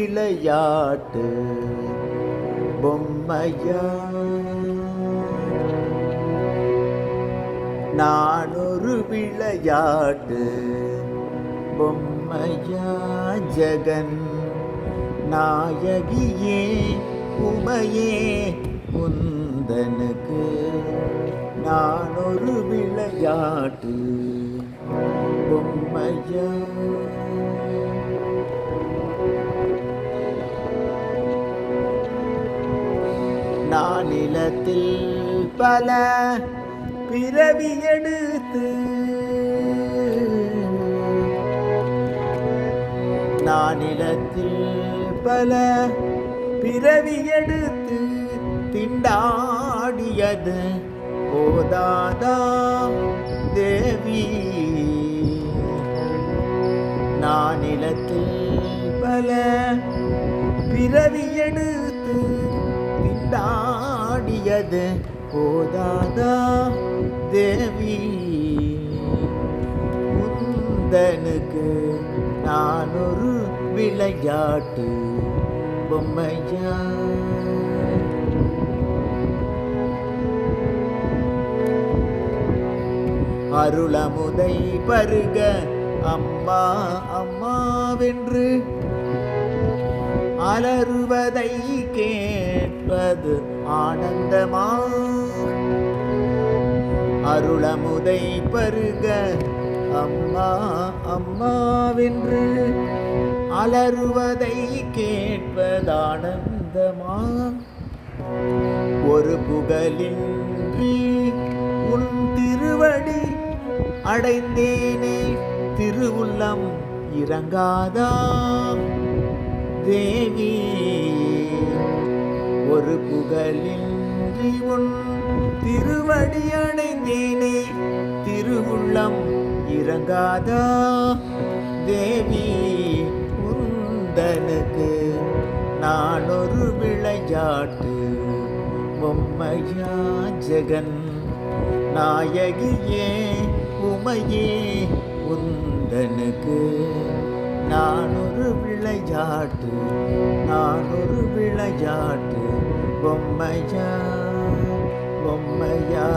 விளையாட்டு பொம்மையா, நான் ஒரு விளையாட்டு பொம்மையா, ஜெகன் நாயகியே உமையே உந்தனுக்கு நான் ஒரு விளையாட்டு பொம்மையா. நான் நிலத்தில் பல பிறவி எடுத்து, நான் நிலத்தில் பல பிறவி எடுத்து திண்டாடியது போதாதா தேவி, நான் நிலத்தில் பல பிறவி எடுத்து திண்டாடியது போதாதா தேவி, உந்தனுக்கு நான் ஒரு விளையாட்டு பொம்மையா. அருளமுதை பருக அம்மா அம்மாவென்று அலறுவதை கேட்பது ஆனந்தமா, அருளமுதை பருக அம்மா அம்மாவென்று அலறுவதை கேட்பதானந்தமா, ஒரு புகழின்றி உன் திருவடி அடைந்தேனே திருவுள்ளம் இறங்காதா தேவி, ஒரு புகழின்றி உன் திருவடி அடைந்தேனே திருவுள்ளம் இறங்காதா தேவி, உந்தனுக்கு நான் ஒரு விளையாட்டு பொம்மையா, ஜெகன் நாயகியே உமையே உந்தனுக்கு நான் ஒரு விளையாட்டு, நான் ஒரு விளையாட்டு பொம்மையா பொம்மையா.